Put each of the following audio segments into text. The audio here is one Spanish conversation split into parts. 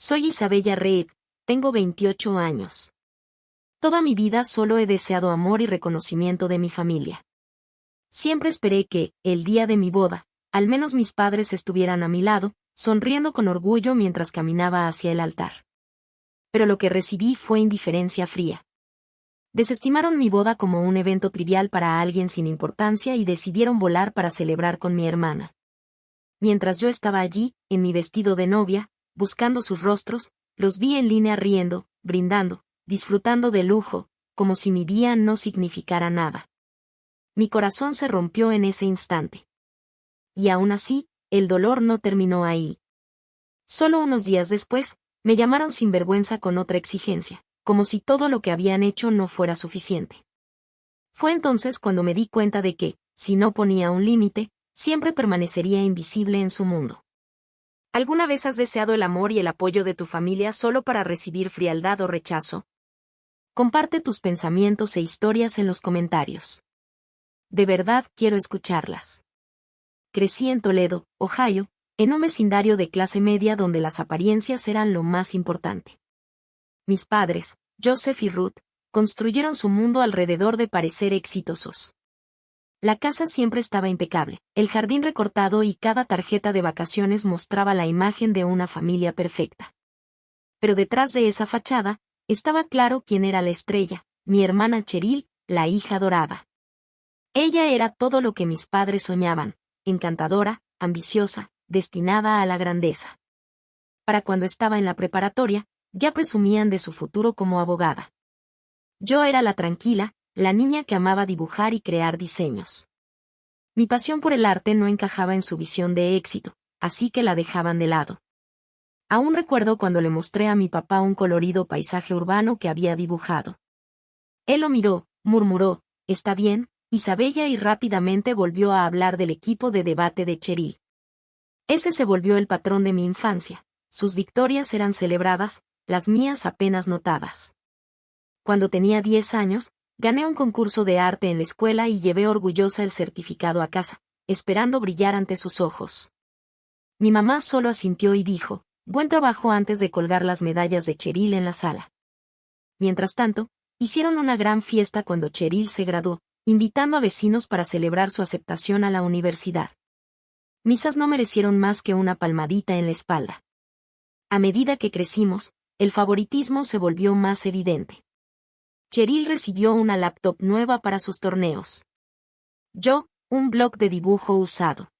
Soy Isabella Reed, tengo 28 años. Toda mi vida solo he deseado amor y reconocimiento de mi familia. Siempre esperé que, el día de mi boda, al menos mis padres estuvieran a mi lado, sonriendo con orgullo mientras caminaba hacia el altar. Pero lo que recibí fue indiferencia fría. Desestimaron mi boda como un evento trivial para alguien sin importancia y decidieron volar para celebrar con mi hermana. Mientras yo estaba allí, en mi vestido de novia, buscando sus rostros, los vi en línea riendo, brindando, disfrutando del lujo, como si mi día no significara nada. Mi corazón se rompió en ese instante. Y aún así, el dolor no terminó ahí. Solo unos días después, me llamaron sin vergüenza con otra exigencia, como si todo lo que habían hecho no fuera suficiente. Fue entonces cuando me di cuenta de que, si no ponía un límite, siempre permanecería invisible en su mundo. ¿Alguna vez has deseado el amor y el apoyo de tu familia solo para recibir frialdad o rechazo? Comparte tus pensamientos e historias en los comentarios. De verdad quiero escucharlas. Crecí en Toledo, Ohio, en un vecindario de clase media donde las apariencias eran lo más importante. Mis padres, Joseph y Ruth, construyeron su mundo alrededor de parecer exitosos. La casa siempre estaba impecable, el jardín recortado y cada tarjeta de vacaciones mostraba la imagen de una familia perfecta. Pero detrás de esa fachada, estaba claro quién era la estrella, mi hermana Cheryl, la hija dorada. Ella era todo lo que mis padres soñaban, encantadora, ambiciosa, destinada a la grandeza. Para cuando estaba en la preparatoria, ya presumían de su futuro como abogada. Yo era la tranquila, la niña que amaba dibujar y crear diseños. Mi pasión por el arte no encajaba en su visión de éxito, así que la dejaban de lado. Aún recuerdo cuando le mostré a mi papá un colorido paisaje urbano que había dibujado. Él lo miró, murmuró, «Está bien, Isabella», y rápidamente volvió a hablar del equipo de debate de Cheryl. Ese se volvió el patrón de mi infancia. Sus victorias eran celebradas, las mías apenas notadas. Cuando tenía 10 años, gané un concurso de arte en la escuela y llevé orgullosa el certificado a casa, esperando brillar ante sus ojos. Mi mamá solo asintió y dijo, «Buen trabajo», antes de colgar las medallas de Cheryl en la sala. Mientras tanto, hicieron una gran fiesta cuando Cheryl se graduó, invitando a vecinos para celebrar su aceptación a la universidad. Mis as no merecieron más que una palmadita en la espalda. A medida que crecimos, el favoritismo se volvió más evidente. Cheryl recibió una laptop nueva para sus torneos. Yo, un blog de dibujo usado.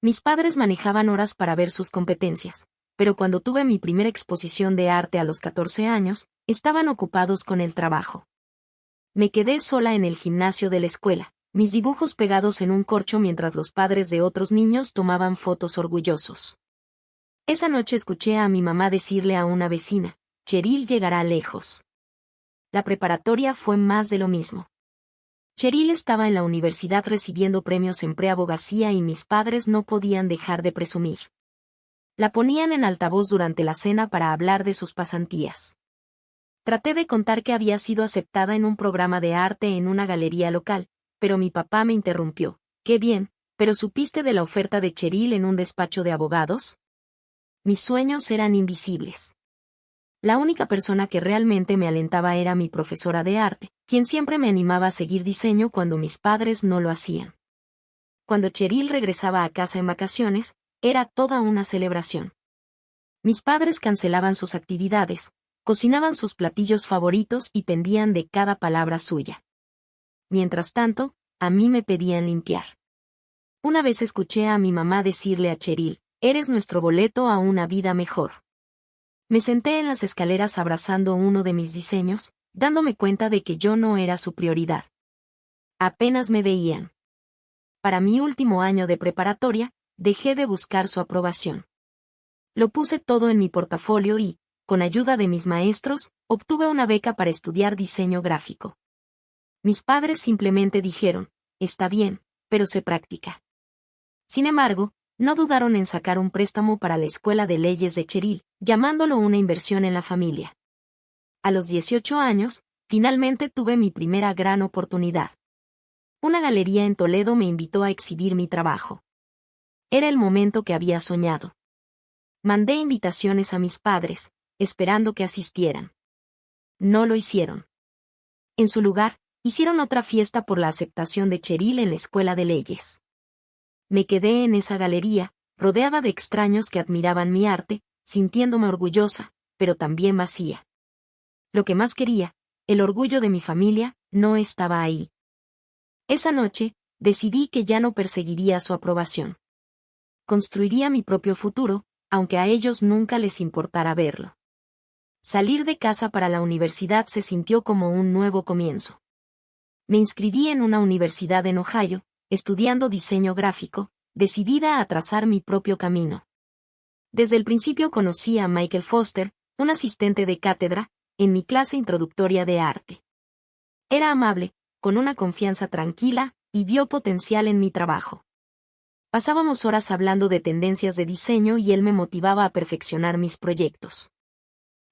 Mis padres manejaban horas para ver sus competencias, pero cuando tuve mi primera exposición de arte a los 14 años, estaban ocupados con el trabajo. Me quedé sola en el gimnasio de la escuela, mis dibujos pegados en un corcho mientras los padres de otros niños tomaban fotos orgullosos. Esa noche escuché a mi mamá decirle a una vecina, «Cheryl llegará lejos». La preparatoria fue más de lo mismo. Cheryl estaba en la universidad recibiendo premios en preabogacía y mis padres no podían dejar de presumir. La ponían en altavoz durante la cena para hablar de sus pasantías. Traté de contar que había sido aceptada en un programa de arte en una galería local, pero mi papá me interrumpió. «Qué bien, pero ¿supiste de la oferta de Cheryl en un despacho de abogados?» Mis sueños eran invisibles. La única persona que realmente me alentaba era mi profesora de arte, quien siempre me animaba a seguir diseño cuando mis padres no lo hacían. Cuando Cheryl regresaba a casa en vacaciones, era toda una celebración. Mis padres cancelaban sus actividades, cocinaban sus platillos favoritos y pendían de cada palabra suya. Mientras tanto, a mí me pedían limpiar. Una vez escuché a mi mamá decirle a Cheryl, «Eres nuestro boleto a una vida mejor». Me senté en las escaleras abrazando uno de mis diseños, dándome cuenta de que yo no era su prioridad. Apenas me veían. Para mi último año de preparatoria, dejé de buscar su aprobación. Lo puse todo en mi portafolio y, con ayuda de mis maestros, obtuve una beca para estudiar diseño gráfico. Mis padres simplemente dijeron, «Está bien, pero se practica». Sin embargo, no dudaron en sacar un préstamo para la escuela de leyes de Cheryl, llamándolo una inversión en la familia. A los 18 años, finalmente tuve mi primera gran oportunidad. Una galería en Toledo me invitó a exhibir mi trabajo. Era el momento que había soñado. Mandé invitaciones a mis padres, esperando que asistieran. No lo hicieron. En su lugar, hicieron otra fiesta por la aceptación de Cheryl en la escuela de leyes. Me quedé en esa galería, rodeada de extraños que admiraban mi arte, sintiéndome orgullosa, pero también vacía. Lo que más quería, el orgullo de mi familia, no estaba ahí. Esa noche, decidí que ya no perseguiría su aprobación. Construiría mi propio futuro, aunque a ellos nunca les importara verlo. Salir de casa para la universidad se sintió como un nuevo comienzo. Me inscribí en una universidad en Ohio, estudiando diseño gráfico, decidida a trazar mi propio camino. Desde el principio conocí a Michael Foster, un asistente de cátedra, en mi clase introductoria de arte. Era amable, con una confianza tranquila, y vio potencial en mi trabajo. Pasábamos horas hablando de tendencias de diseño y él me motivaba a perfeccionar mis proyectos.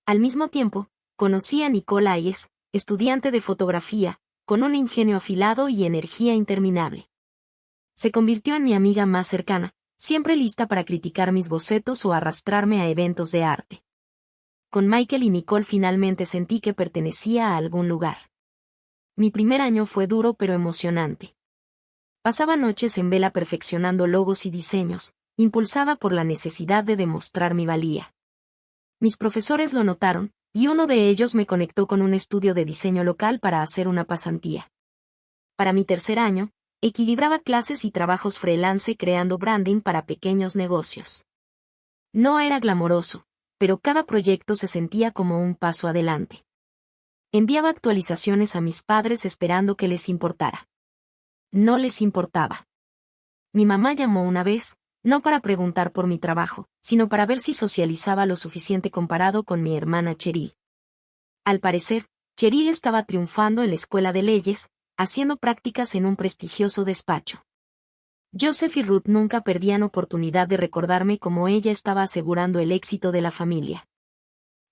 Al mismo tiempo, conocí a Nicole Hayes, estudiante de fotografía, con un ingenio afilado y energía interminable. Se convirtió en mi amiga más cercana, siempre lista para criticar mis bocetos o arrastrarme a eventos de arte. Con Michael y Nicole finalmente sentí que pertenecía a algún lugar. Mi primer año fue duro pero emocionante. Pasaba noches en vela perfeccionando logos y diseños, impulsada por la necesidad de demostrar mi valía. Mis profesores lo notaron, y uno de ellos me conectó con un estudio de diseño local para hacer una pasantía. Para mi tercer año, equilibraba clases y trabajos freelance creando branding para pequeños negocios. No era glamoroso, pero cada proyecto se sentía como un paso adelante. Enviaba actualizaciones a mis padres esperando que les importara. No les importaba. Mi mamá llamó una vez, no para preguntar por mi trabajo, sino para ver si socializaba lo suficiente comparado con mi hermana Cheryl. Al parecer, Cheryl estaba triunfando en la escuela de leyes, haciendo prácticas en un prestigioso despacho. Joseph y Ruth nunca perdían oportunidad de recordarme cómo ella estaba asegurando el éxito de la familia.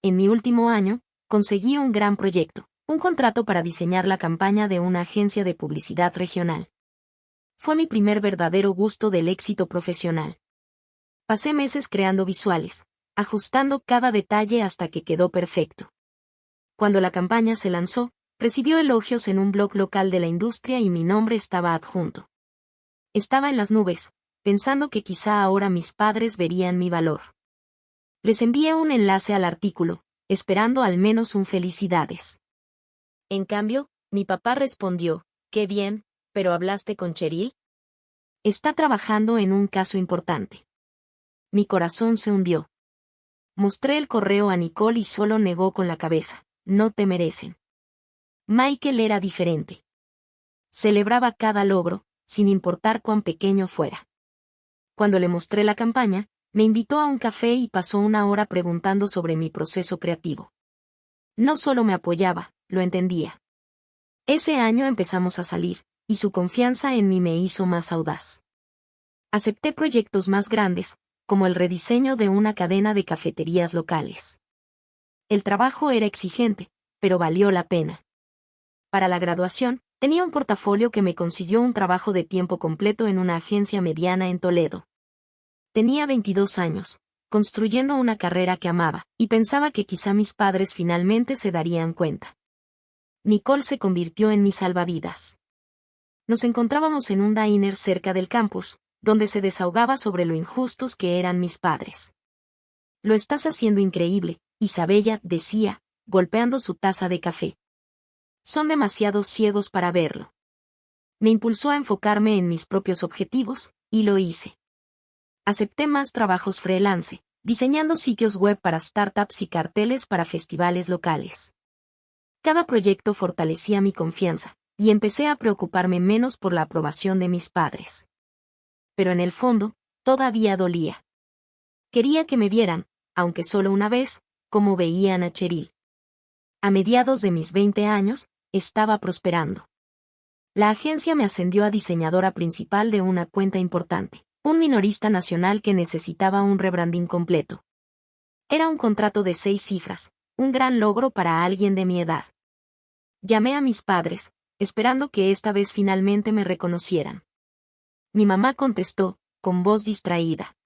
En mi último año, conseguí un gran proyecto, un contrato para diseñar la campaña de una agencia de publicidad regional. Fue mi primer verdadero gusto del éxito profesional. Pasé meses creando visuales, ajustando cada detalle hasta que quedó perfecto. Cuando la campaña se lanzó, recibió elogios en un blog local de la industria y mi nombre estaba adjunto. Estaba en las nubes, pensando que quizá ahora mis padres verían mi valor. Les envié un enlace al artículo, esperando al menos un felicidades. En cambio, mi papá respondió, «Qué bien, pero ¿hablaste con Cheryl? Está trabajando en un caso importante». Mi corazón se hundió. Mostré el correo a Nicole y solo negó con la cabeza, «No te merecen». Michael era diferente. Celebraba cada logro, sin importar cuán pequeño fuera. Cuando le mostré la campaña, me invitó a un café y pasó una hora preguntando sobre mi proceso creativo. No solo me apoyaba, lo entendía. Ese año empezamos a salir, y su confianza en mí me hizo más audaz. Acepté proyectos más grandes, como el rediseño de una cadena de cafeterías locales. El trabajo era exigente, pero valió la pena. Para la graduación, tenía un portafolio que me consiguió un trabajo de tiempo completo en una agencia mediana en Toledo. Tenía 22 años, construyendo una carrera que amaba, y pensaba que quizá mis padres finalmente se darían cuenta. Nicole se convirtió en mi salvavidas. Nos encontrábamos en un diner cerca del campus, donde se desahogaba sobre lo injustos que eran mis padres. «Lo estás haciendo increíble», Isabella decía, golpeando su taza de café. «Son demasiado ciegos para verlo». Me impulsó a enfocarme en mis propios objetivos, y lo hice. Acepté más trabajos freelance, diseñando sitios web para startups y carteles para festivales locales. Cada proyecto fortalecía mi confianza, y empecé a preocuparme menos por la aprobación de mis padres. Pero en el fondo, todavía dolía. Quería que me vieran, aunque solo una vez, como veían a Cheryl. A mediados de mis 20 años, estaba prosperando. La agencia me ascendió a diseñadora principal de una cuenta importante, un minorista nacional que necesitaba un rebranding completo. Era un contrato de 6 cifras, un gran logro para alguien de mi edad. Llamé a mis padres, esperando que esta vez finalmente me reconocieran. Mi mamá contestó, con voz distraída.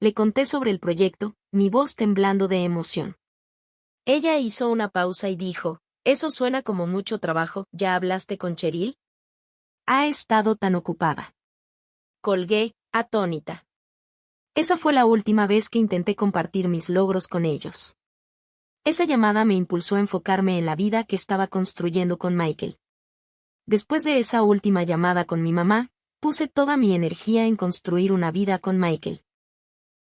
Le conté sobre el proyecto, mi voz temblando de emoción. Ella hizo una pausa y dijo, «Eso suena como mucho trabajo, ¿ya hablaste con Cheryl?» Ha estado tan ocupada. Colgué, atónita. Esa fue la última vez que intenté compartir mis logros con ellos. Esa llamada me impulsó a enfocarme en la vida que estaba construyendo con Michael. Después de esa última llamada con mi mamá, puse toda mi energía en construir una vida con Michael.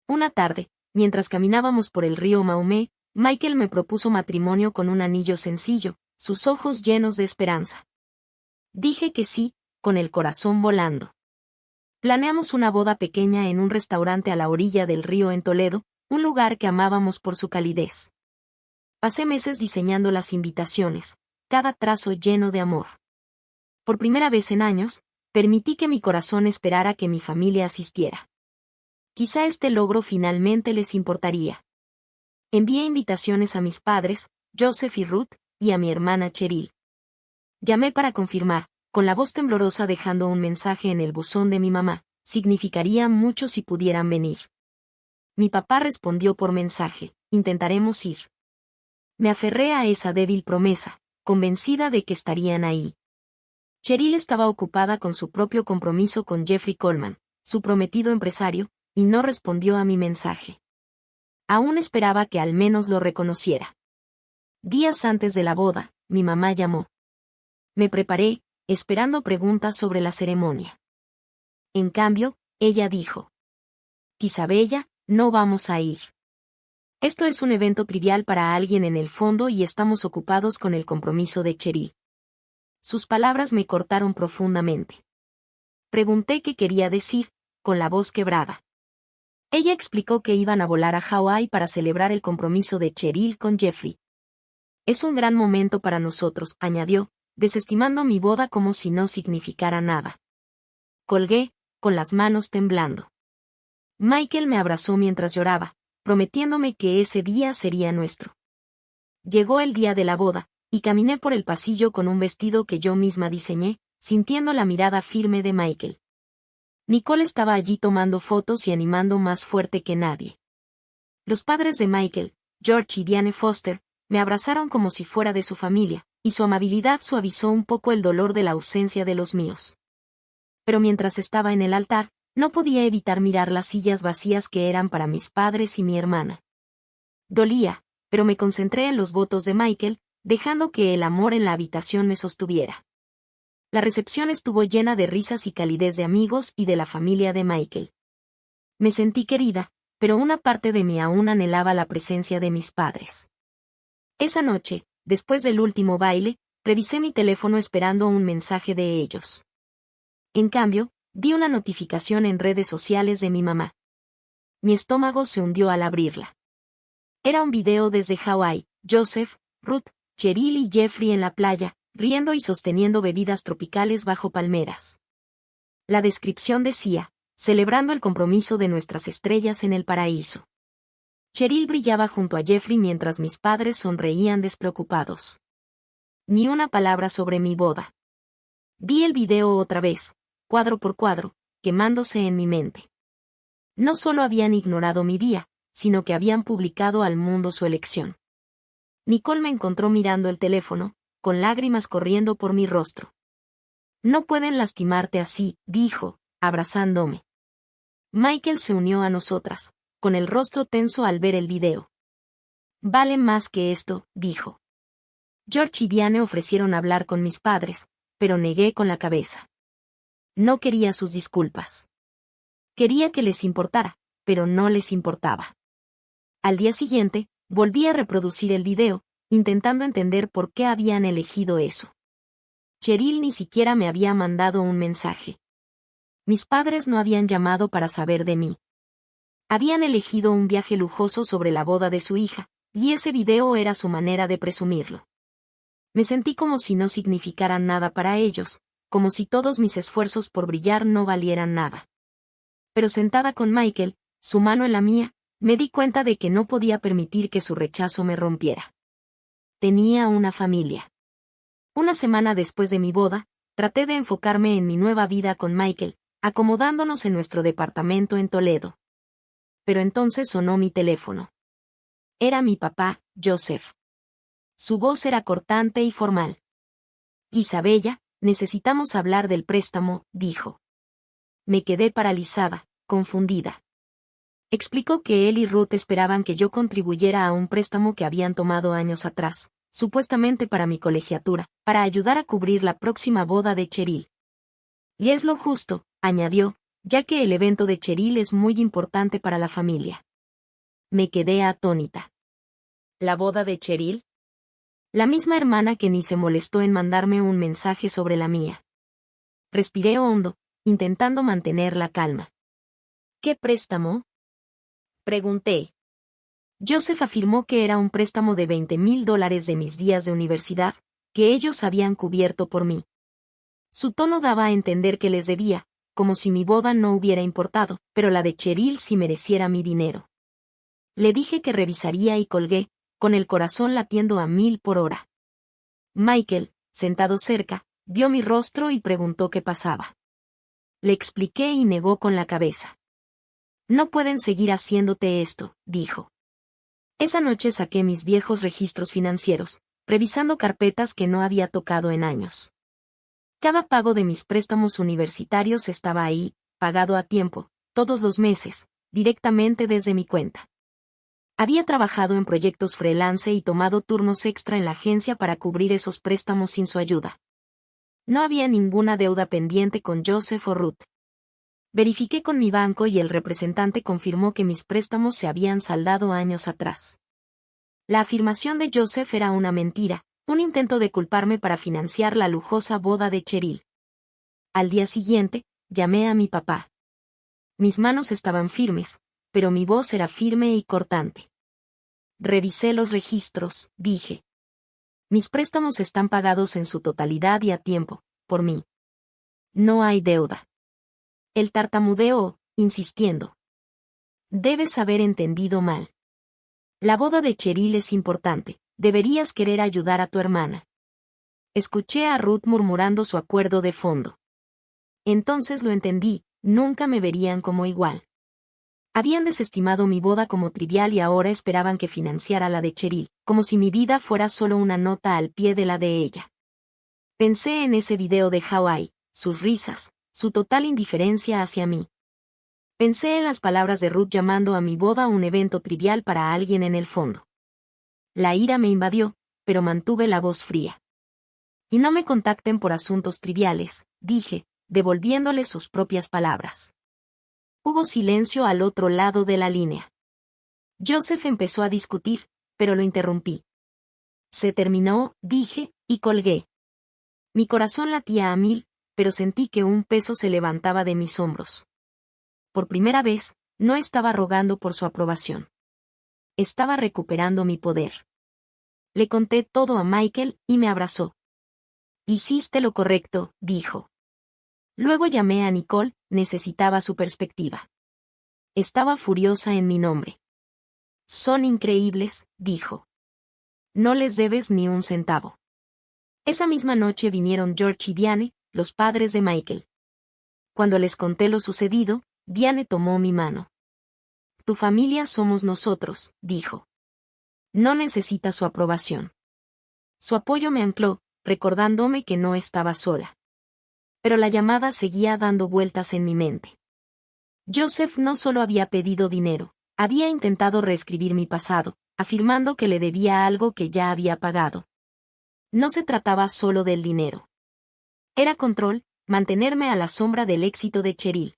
Una tarde, mientras caminábamos por el río Maumee, Michael me propuso matrimonio con un anillo sencillo, sus ojos llenos de esperanza. Dije que sí, con el corazón volando. Planeamos una boda pequeña en un restaurante a la orilla del río en Toledo, un lugar que amábamos por su calidez. Pasé meses diseñando las invitaciones, cada trazo lleno de amor. Por primera vez en años, permití que mi corazón esperara que mi familia asistiera. Quizá este logro finalmente les importaría. Envié invitaciones a mis padres, Joseph y Ruth, y a mi hermana Cheryl. Llamé para confirmar, con la voz temblorosa dejando un mensaje en el buzón de mi mamá, significaría mucho si pudieran venir. Mi papá respondió por mensaje, intentaremos ir. Me aferré a esa débil promesa, convencida de que estarían ahí. Cheryl estaba ocupada con su propio compromiso con Jeffrey Coleman, su prometido empresario, y no respondió a mi mensaje. Aún esperaba que al menos lo reconociera. Días antes de la boda, mi mamá llamó. Me preparé, esperando preguntas sobre la ceremonia. En cambio, ella dijo: «Isabella, no vamos a ir. Esto es un evento trivial para alguien en el fondo y estamos ocupados con el compromiso de Cheryl». Sus palabras me cortaron profundamente. Pregunté qué quería decir, con la voz quebrada. Ella explicó que iban a volar a Hawái para celebrar el compromiso de Cheryl con Jeffrey. «Es un gran momento para nosotros», añadió, desestimando mi boda como si no significara nada. Colgué, con las manos temblando. Michael me abrazó mientras lloraba, prometiéndome que ese día sería nuestro. Llegó el día de la boda, y caminé por el pasillo con un vestido que yo misma diseñé, sintiendo la mirada firme de Michael. Nicole estaba allí tomando fotos y animando más fuerte que nadie. Los padres de Michael, George y Diane Foster, me abrazaron como si fuera de su familia, y su amabilidad suavizó un poco el dolor de la ausencia de los míos. Pero mientras estaba en el altar, no podía evitar mirar las sillas vacías que eran para mis padres y mi hermana. Dolía, pero me concentré en los votos de Michael, dejando que el amor en la habitación me sostuviera. La recepción estuvo llena de risas y calidez de amigos y de la familia de Michael. Me sentí querida, pero una parte de mí aún anhelaba la presencia de mis padres. Esa noche, después del último baile, revisé mi teléfono esperando un mensaje de ellos. En cambio, vi una notificación en redes sociales de mi mamá. Mi estómago se hundió al abrirla. Era un video desde Hawái, Joseph, Ruth, Cheryl y Jeffrey en la playa, riendo y sosteniendo bebidas tropicales bajo palmeras. La descripción decía: «Celebrando el compromiso de nuestras estrellas en el paraíso». Cheryl brillaba junto a Jeffrey mientras mis padres sonreían despreocupados. Ni una palabra sobre mi boda. Vi el video otra vez, cuadro por cuadro, quemándose en mi mente. No solo habían ignorado mi día, sino que habían publicado al mundo su elección. Nicole me encontró mirando el teléfono, con lágrimas corriendo por mi rostro. «No pueden lastimarte así», dijo, abrazándome. Michael se unió a nosotras, con el rostro tenso al ver el video. «Vale más que esto», dijo. George y Diane ofrecieron hablar con mis padres, pero negué con la cabeza. No quería sus disculpas. Quería que les importara, pero no les importaba. Al día siguiente, volví a reproducir el video, intentando entender por qué habían elegido eso. Cheryl ni siquiera me había mandado un mensaje. Mis padres no habían llamado para saber de mí. Habían elegido un viaje lujoso sobre la boda de su hija, y ese video era su manera de presumirlo. Me sentí como si no significara nada para ellos, como si todos mis esfuerzos por brillar no valieran nada. Pero sentada con Michael, su mano en la mía, me di cuenta de que no podía permitir que su rechazo me rompiera. Tenía una familia. Una semana después de mi boda, traté de enfocarme en mi nueva vida con Michael, acomodándonos en nuestro departamento en Toledo. pero entonces sonó mi teléfono. Era mi papá, Joseph. Su voz era cortante y formal. Isabella, necesitamos hablar del préstamo, dijo. Me quedé paralizada, confundida. Explicó que él y Ruth esperaban que yo contribuyera a un préstamo que habían tomado años atrás, supuestamente para mi colegiatura, para ayudar a cubrir la próxima boda de Cheryl. Y es lo justo, añadió, ya que el evento de Cheryl es muy importante para la familia. Me quedé atónita. ¿La boda de Cheryl? La misma hermana que ni se molestó en mandarme un mensaje sobre la mía. Respiré hondo, intentando mantener la calma. ¿Qué préstamo? Pregunté. Joseph afirmó que era un préstamo de $20,000 de mis días de universidad, que ellos habían cubierto por mí. Su tono daba a entender que les debía, como si mi boda no hubiera importado, pero la de Cheryl sí mereciera mi dinero. Le dije que revisaría y colgué, con el corazón latiendo a 1000 por hora. Michael, sentado cerca, vio mi rostro y preguntó qué pasaba. Le expliqué y negó con la cabeza. No pueden seguir haciéndote esto, dijo. Esa noche saqué mis viejos registros financieros, revisando carpetas que no había tocado en años. Cada pago de mis préstamos universitarios estaba ahí, pagado a tiempo, todos los meses, directamente desde mi cuenta. Había trabajado en proyectos freelance y tomado turnos extra en la agencia para cubrir esos préstamos sin su ayuda. No había ninguna deuda pendiente con Joseph o Ruth. Verifiqué con mi banco y el representante confirmó que mis préstamos se habían saldado años atrás. La afirmación de Joseph era una mentira, un intento de culparme para financiar la lujosa boda de Cheryl. Al día siguiente, llamé a mi papá. Mis manos estaban firmes, pero mi voz era firme y cortante. Revisé los registros, dije. Mis préstamos están pagados en su totalidad y a tiempo, por mí. No hay deuda. Él tartamudeó, insistiendo. Debes haber entendido mal. La boda de Cheryl es importante, deberías querer ayudar a tu hermana. Escuché a Ruth murmurando su acuerdo de fondo. Entonces lo entendí, nunca me verían como igual. Habían desestimado mi boda como trivial y ahora esperaban que financiara la de Cheryl, como si mi vida fuera solo una nota al pie de la de ella. Pensé en ese video de Hawái, sus risas, su total indiferencia hacia mí. Pensé en las palabras de Ruth llamando a mi boda un evento trivial para alguien en el fondo. La ira me invadió, pero mantuve la voz fría. Y no me contacten por asuntos triviales, dije, devolviéndole sus propias palabras. Hubo silencio al otro lado de la línea. Joseph empezó a discutir, pero lo interrumpí. Se terminó, dije, y colgué. Mi corazón latía a 1000, pero sentí que un peso se levantaba de mis hombros. Por primera vez, no estaba rogando por su aprobación. Estaba recuperando mi poder. Le conté todo a Michael y me abrazó. Hiciste lo correcto, dijo. Luego llamé a Nicole, necesitaba su perspectiva. Estaba furiosa en mi nombre. Son increíbles, dijo. No les debes ni un centavo. Esa misma noche vinieron George y Diane, los padres de Michael. Cuando les conté lo sucedido, Diane tomó mi mano. Tu familia somos nosotros, dijo. No necesita su aprobación. Su apoyo me ancló, recordándome que no estaba sola. Pero la llamada seguía dando vueltas en mi mente. Joseph no solo había pedido dinero, había intentado reescribir mi pasado, afirmando que le debía algo que ya había pagado. No se trataba solo del dinero. Era control, mantenerme a la sombra del éxito de Cheryl.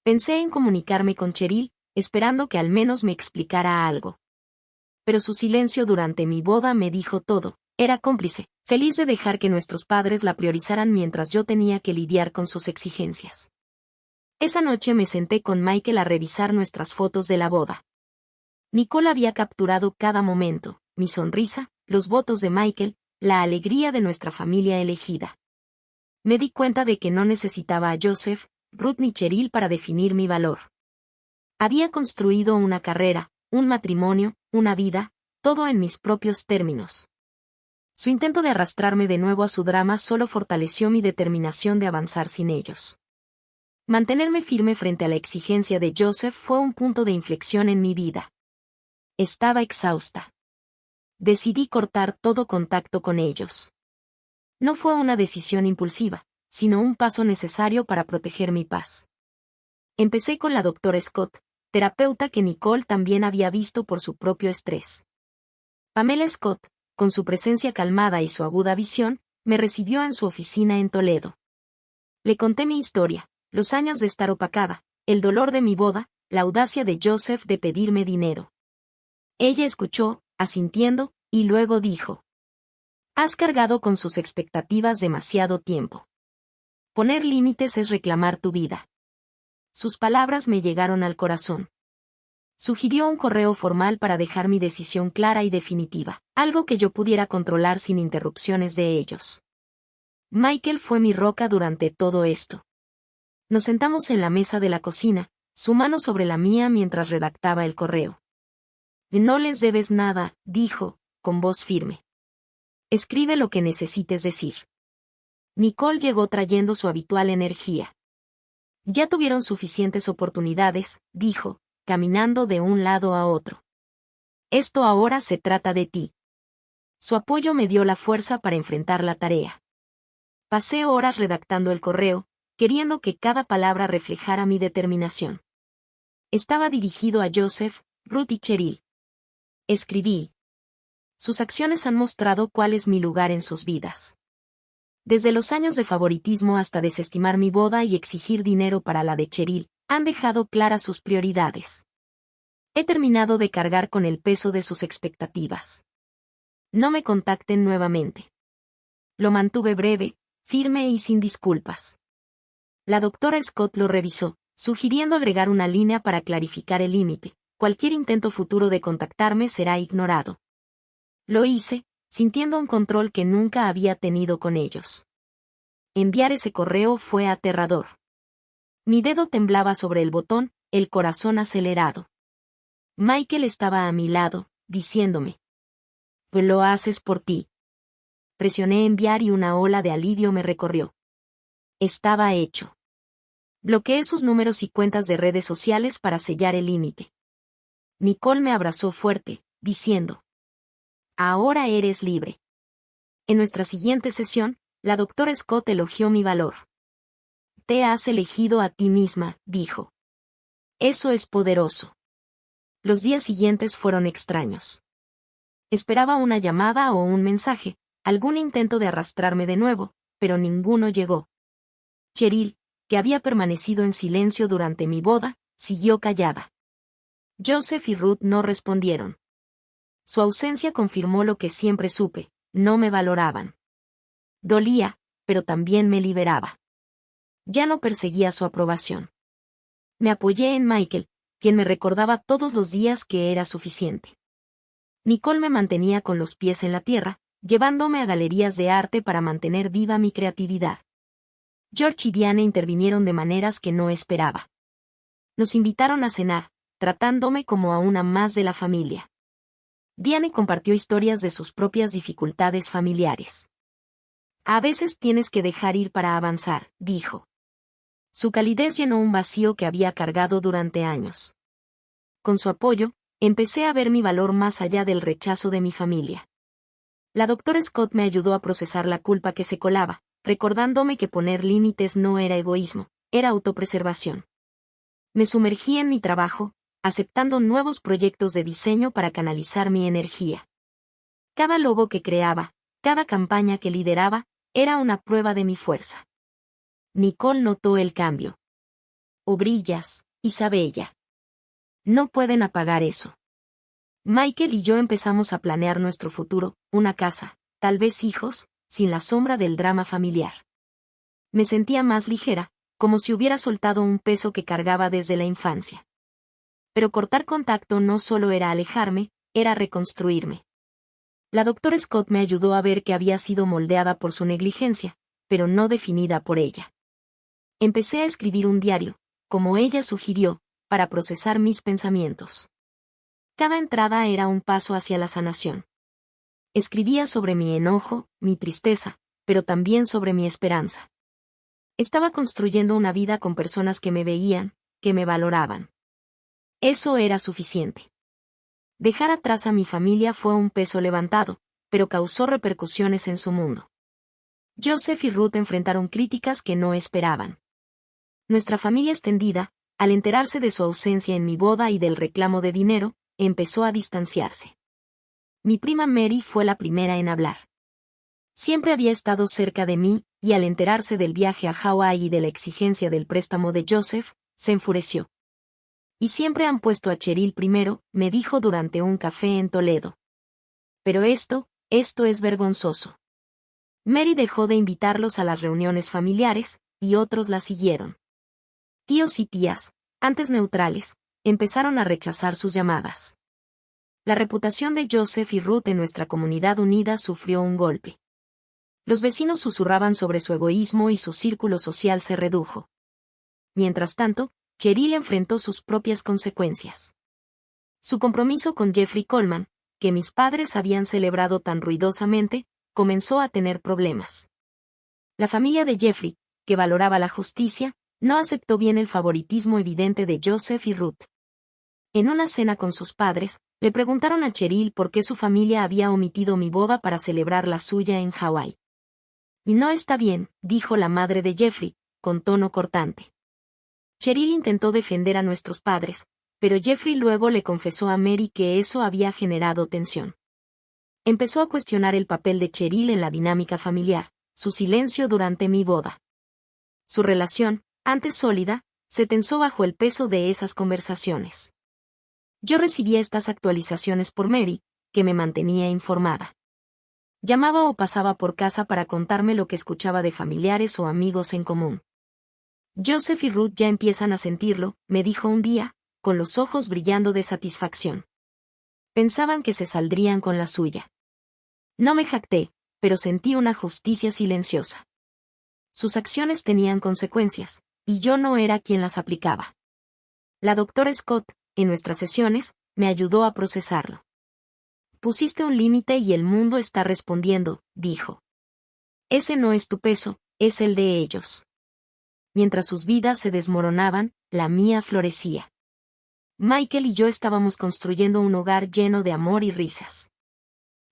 Pensé en comunicarme con Cheryl, esperando que al menos me explicara algo. Pero su silencio durante mi boda me dijo todo. Era cómplice, feliz de dejar que nuestros padres la priorizaran mientras yo tenía que lidiar con sus exigencias. Esa noche me senté con Michael a revisar nuestras fotos de la boda. Nicole había capturado cada momento, mi sonrisa, los votos de Michael, la alegría de nuestra familia elegida. Me di cuenta de que no necesitaba a Joseph, Ruth ni Cheryl para definir mi valor. Había construido una carrera, un matrimonio, una vida, todo en mis propios términos. Su intento de arrastrarme de nuevo a su drama solo fortaleció mi determinación de avanzar sin ellos. Mantenerme firme frente a la exigencia de Joseph fue un punto de inflexión en mi vida. Estaba exhausta. Decidí cortar todo contacto con ellos. No fue una decisión impulsiva, sino un paso necesario para proteger mi paz. Empecé con la doctora Scott, terapeuta que Nicole también había visto por su propio estrés. Pamela Scott, con su presencia calmada y su aguda visión, me recibió en su oficina en Toledo. Le conté mi historia, los años de estar opacada, el dolor de mi boda, la audacia de Joseph de pedirme dinero. Ella escuchó, asintiendo, y luego dijo: «Has cargado con sus expectativas demasiado tiempo. Poner límites es reclamar tu vida». Sus palabras me llegaron al corazón. Sugirió un correo formal para dejar mi decisión clara y definitiva, algo que yo pudiera controlar sin interrupciones de ellos. Michael fue mi roca durante todo esto. Nos sentamos en la mesa de la cocina, su mano sobre la mía mientras redactaba el correo. «No les debes nada», dijo, con voz firme. «Escribe lo que necesites decir». Nicole llegó trayendo su habitual energía. «Ya tuvieron suficientes oportunidades», dijo, caminando de un lado a otro. «Esto ahora se trata de ti». Su apoyo me dio la fuerza para enfrentar la tarea. Pasé horas redactando el correo, queriendo que cada palabra reflejara mi determinación. Estaba dirigido a Joseph, Ruth y Cheryl. Escribí: «Sus acciones han mostrado cuál es mi lugar en sus vidas. Desde los años de favoritismo hasta desestimar mi boda y exigir dinero para la de Cheryl, han dejado claras sus prioridades. He terminado de cargar con el peso de sus expectativas. No me contacten nuevamente». Lo mantuve breve, firme y sin disculpas. La doctora Scott lo revisó, sugiriendo agregar una línea para clarificar el límite: «Cualquier intento futuro de contactarme será ignorado». Lo hice, sintiendo un control que nunca había tenido con ellos. Enviar ese correo fue aterrador. Mi dedo temblaba sobre el botón, el corazón acelerado. Michael estaba a mi lado, diciéndome: «Pues lo haces por ti». Presioné enviar y una ola de alivio me recorrió. Estaba hecho. Bloqueé sus números y cuentas de redes sociales para sellar el límite. Nicole me abrazó fuerte, diciendo: «Ahora eres libre». En nuestra siguiente sesión, la doctora Scott elogió mi valor. «Te has elegido a ti misma», dijo. «Eso es poderoso». Los días siguientes fueron extraños. Esperaba una llamada o un mensaje, algún intento de arrastrarme de nuevo, pero ninguno llegó. Cheryl, que había permanecido en silencio durante mi boda, siguió callada. Joseph y Ruth no respondieron. Su ausencia confirmó lo que siempre supe: no me valoraban. Dolía, pero también me liberaba. Ya no perseguía su aprobación. Me apoyé en Michael, quien me recordaba todos los días que era suficiente. Nicole me mantenía con los pies en la tierra, llevándome a galerías de arte para mantener viva mi creatividad. George y Diane intervinieron de maneras que no esperaba. Nos invitaron a cenar, tratándome como a una más de la familia. Diane compartió historias de sus propias dificultades familiares. «A veces tienes que dejar ir para avanzar», dijo. Su calidez llenó un vacío que había cargado durante años. Con su apoyo, empecé a ver mi valor más allá del rechazo de mi familia. La doctora Scott me ayudó a procesar la culpa que se colaba, recordándome que poner límites no era egoísmo, era autopreservación. Me sumergí en mi trabajo, aceptando nuevos proyectos de diseño para canalizar mi energía. Cada logo que creaba, cada campaña que lideraba, era una prueba de mi fuerza. Nicole notó el cambio. «O brillas, Isabella. No pueden apagar eso». Michael y yo empezamos a planear nuestro futuro, una casa, tal vez hijos, sin la sombra del drama familiar. Me sentía más ligera, como si hubiera soltado un peso que cargaba desde la infancia. Pero cortar contacto no solo era alejarme, era reconstruirme. La doctora Scott me ayudó a ver que había sido moldeada por su negligencia, pero no definida por ella. Empecé a escribir un diario, como ella sugirió, para procesar mis pensamientos. Cada entrada era un paso hacia la sanación. Escribía sobre mi enojo, mi tristeza, pero también sobre mi esperanza. Estaba construyendo una vida con personas que me veían, que me valoraban. Eso era suficiente. Dejar atrás a mi familia fue un peso levantado, pero causó repercusiones en su mundo. Joseph y Ruth enfrentaron críticas que no esperaban. Nuestra familia extendida, al enterarse de su ausencia en mi boda y del reclamo de dinero, empezó a distanciarse. Mi prima Mary fue la primera en hablar. Siempre había estado cerca de mí, y al enterarse del viaje a Hawái y de la exigencia del préstamo de Joseph, se enfureció. Y siempre han puesto a Cheryl primero, me dijo durante un café en Toledo. Pero esto es vergonzoso. Mary dejó de invitarlos a las reuniones familiares, y otros la siguieron. Tíos y tías, antes neutrales, empezaron a rechazar sus llamadas. La reputación de Joseph y Ruth en nuestra comunidad unida sufrió un golpe. Los vecinos susurraban sobre su egoísmo y su círculo social se redujo. Mientras tanto, Cheryl enfrentó sus propias consecuencias. Su compromiso con Jeffrey Coleman, que mis padres habían celebrado tan ruidosamente, comenzó a tener problemas. La familia de Jeffrey, que valoraba la justicia, no aceptó bien el favoritismo evidente de Joseph y Ruth. En una cena con sus padres, le preguntaron a Cheryl por qué su familia había omitido mi boda para celebrar la suya en Hawái. Y no está bien, dijo la madre de Jeffrey, con tono cortante. Cheryl intentó defender a nuestros padres, pero Jeffrey luego le confesó a Mary que eso había generado tensión. Empezó a cuestionar el papel de Cheryl en la dinámica familiar, su silencio durante mi boda. Su relación, antes sólida, se tensó bajo el peso de esas conversaciones. Yo recibía estas actualizaciones por Mary, que me mantenía informada. Llamaba o pasaba por casa para contarme lo que escuchaba de familiares o amigos en común. Joseph y Ruth ya empiezan a sentirlo, me dijo un día, con los ojos brillando de satisfacción. Pensaban que se saldrían con la suya. No me jacté, pero sentí una justicia silenciosa. Sus acciones tenían consecuencias, y yo no era quien las aplicaba. La doctora Scott, en nuestras sesiones, me ayudó a procesarlo. Pusiste un límite y el mundo está respondiendo, dijo. Ese no es tu peso, es el de ellos. Mientras sus vidas se desmoronaban, la mía florecía. Michael y yo estábamos construyendo un hogar lleno de amor y risas.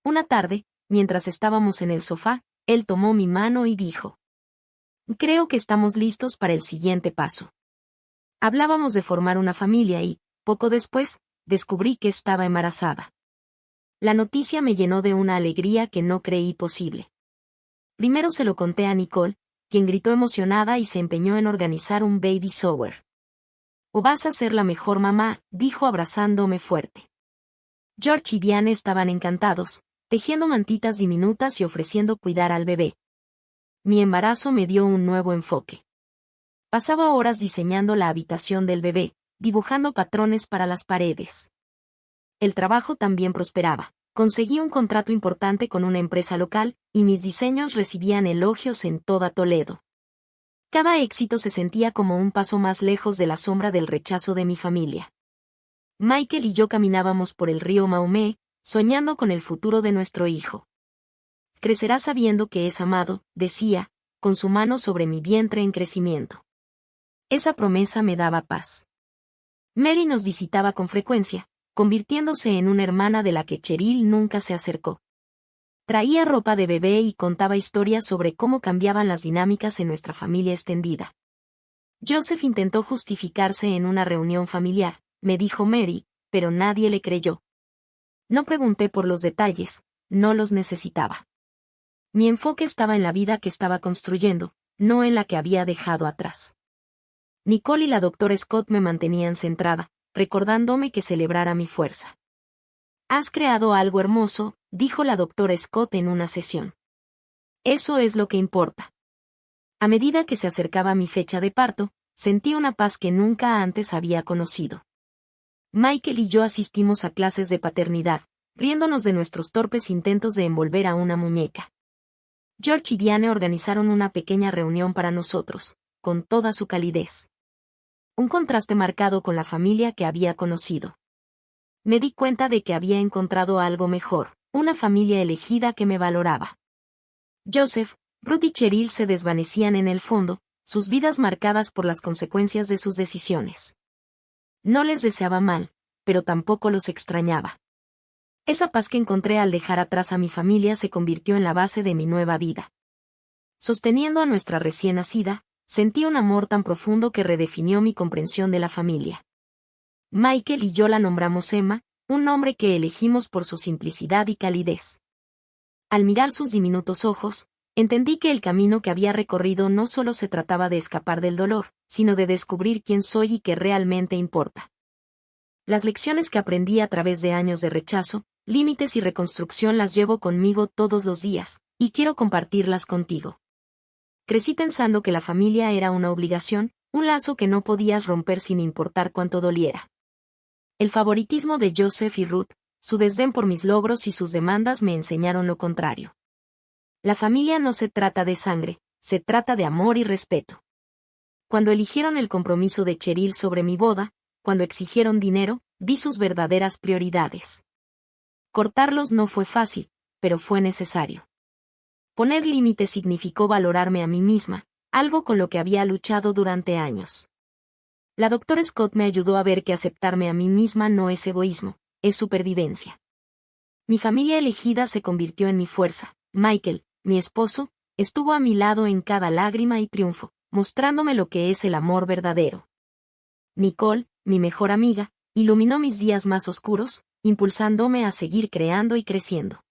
Una tarde, mientras estábamos en el sofá, él tomó mi mano y dijo: Creo que estamos listos para el siguiente paso. Hablábamos de formar una familia y, poco después, descubrí que estaba embarazada. La noticia me llenó de una alegría que no creí posible. Primero se lo conté a Nicole, quien gritó emocionada y se empeñó en organizar un baby shower. «O vas a ser la mejor mamá», dijo abrazándome fuerte. George y Diane estaban encantados, tejiendo mantitas diminutas y ofreciendo cuidar al bebé. Mi embarazo me dio un nuevo enfoque. Pasaba horas diseñando la habitación del bebé, dibujando patrones para las paredes. El trabajo también prosperaba. Conseguí un contrato importante con una empresa local, y mis diseños recibían elogios en toda Toledo. Cada éxito se sentía como un paso más lejos de la sombra del rechazo de mi familia. Michael y yo caminábamos por el río Maumee, soñando con el futuro de nuestro hijo. Crecerá sabiendo que es amado, decía, con su mano sobre mi vientre en crecimiento. Esa promesa me daba paz. Mary nos visitaba con frecuencia, convirtiéndose en una hermana de la que Cheryl nunca se acercó. Traía ropa de bebé y contaba historias sobre cómo cambiaban las dinámicas en nuestra familia extendida. Joseph intentó justificarse en una reunión familiar, me dijo Mary, pero nadie le creyó. No pregunté por los detalles, no los necesitaba. Mi enfoque estaba en la vida que estaba construyendo, no en la que había dejado atrás. Nicole y la doctora Scott me mantenían centrada, recordándome que celebrara mi fuerza. «Has creado algo hermoso», dijo la doctora Scott en una sesión. «Eso es lo que importa». A medida que se acercaba mi fecha de parto, sentí una paz que nunca antes había conocido. Michael y yo asistimos a clases de paternidad, riéndonos de nuestros torpes intentos de envolver a una muñeca. George y Diane organizaron una pequeña reunión para nosotros, con toda su calidez. Un contraste marcado con la familia que había conocido. Me di cuenta de que había encontrado algo mejor, una familia elegida que me valoraba. Joseph, Ruth y Cheryl se desvanecían en el fondo, sus vidas marcadas por las consecuencias de sus decisiones. No les deseaba mal, pero tampoco los extrañaba. Esa paz que encontré al dejar atrás a mi familia se convirtió en la base de mi nueva vida. Sosteniendo a nuestra recién nacida, sentí un amor tan profundo que redefinió mi comprensión de la familia. Michael y yo la nombramos Emma, un nombre que elegimos por su simplicidad y calidez. Al mirar sus diminutos ojos, entendí que el camino que había recorrido no solo se trataba de escapar del dolor, sino de descubrir quién soy y qué realmente importa. Las lecciones que aprendí a través de años de rechazo, límites y reconstrucción las llevo conmigo todos los días, y quiero compartirlas contigo. Crecí pensando que la familia era una obligación, un lazo que no podías romper sin importar cuánto doliera. El favoritismo de Joseph y Ruth, su desdén por mis logros y sus demandas me enseñaron lo contrario. La familia no se trata de sangre, se trata de amor y respeto. Cuando eligieron el compromiso de Cheryl sobre mi boda, cuando exigieron dinero, vi sus verdaderas prioridades. Cortarlos no fue fácil, pero fue necesario. Poner límites significó valorarme a mí misma, algo con lo que había luchado durante años. La doctora Scott me ayudó a ver que aceptarme a mí misma no es egoísmo, es supervivencia. Mi familia elegida se convirtió en mi fuerza. Michael, mi esposo, estuvo a mi lado en cada lágrima y triunfo, mostrándome lo que es el amor verdadero. Nicole, mi mejor amiga, iluminó mis días más oscuros, impulsándome a seguir creando y creciendo.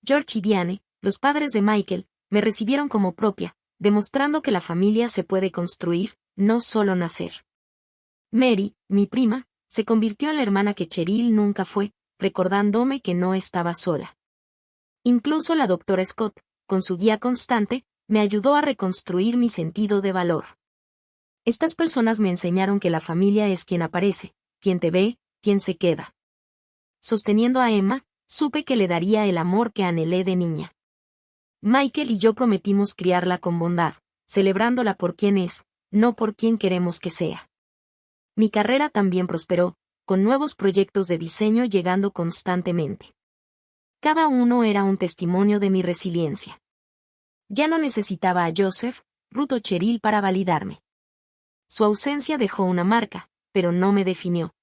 George y Diane, los padres de Michael, me recibieron como propia, demostrando que la familia se puede construir, no solo nacer. Mary, mi prima, se convirtió en la hermana que Cheryl nunca fue, recordándome que no estaba sola. Incluso la doctora Scott, con su guía constante, me ayudó a reconstruir mi sentido de valor. Estas personas me enseñaron que la familia es quien aparece, quien te ve, quien se queda. Sosteniendo a Emma, supe que le daría el amor que anhelé de niña. Michael y yo prometimos criarla con bondad, celebrándola por quien es, no por quien queremos que sea. Mi carrera también prosperó, con nuevos proyectos de diseño llegando constantemente. Cada uno era un testimonio de mi resiliencia. Ya no necesitaba a Joseph, Ruth o Cheryl para validarme. Su ausencia dejó una marca, pero no me definió.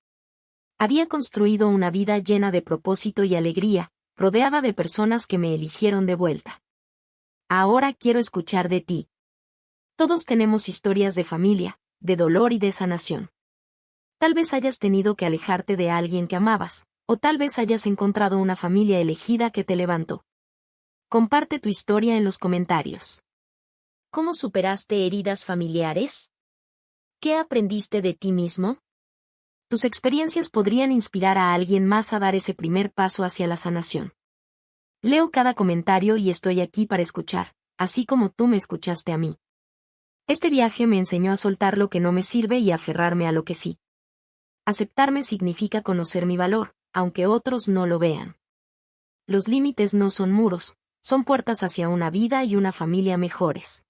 Había construido una vida llena de propósito y alegría, rodeada de personas que me eligieron de vuelta. Ahora quiero escuchar de ti. Todos tenemos historias de familia, de dolor y de sanación. Tal vez hayas tenido que alejarte de alguien que amabas, o tal vez hayas encontrado una familia elegida que te levantó. Comparte tu historia en los comentarios. ¿Cómo superaste heridas familiares? ¿Qué aprendiste de ti mismo? Tus experiencias podrían inspirar a alguien más a dar ese primer paso hacia la sanación. Leo cada comentario y estoy aquí para escuchar, así como tú me escuchaste a mí. Este viaje me enseñó a soltar lo que no me sirve y a aferrarme a lo que sí. Aceptarme significa conocer mi valor, aunque otros no lo vean. Los límites no son muros, son puertas hacia una vida y una familia mejores.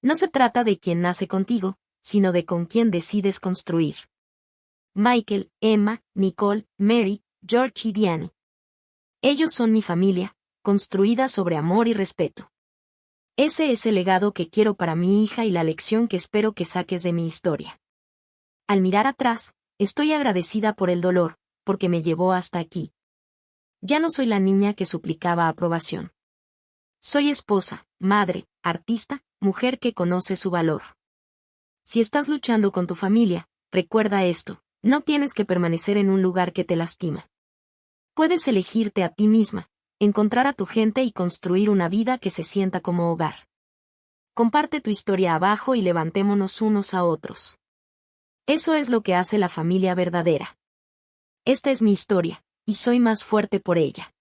No se trata de quién nace contigo, sino de con quién decides construir. Michael, Emma, Nicole, Mary, George y Diane. Ellos son mi familia, construida sobre amor y respeto. Ese es el legado que quiero para mi hija y la lección que espero que saques de mi historia. Al mirar atrás, estoy agradecida por el dolor, porque me llevó hasta aquí. Ya no soy la niña que suplicaba aprobación. Soy esposa, madre, artista, mujer que conoce su valor. Si estás luchando con tu familia, recuerda esto, no tienes que permanecer en un lugar que te lastima. Puedes elegirte a ti misma, encontrar a tu gente y construir una vida que se sienta como hogar. Comparte tu historia abajo y levantémonos unos a otros. Eso es lo que hace la familia verdadera. Esta es mi historia, y soy más fuerte por ella.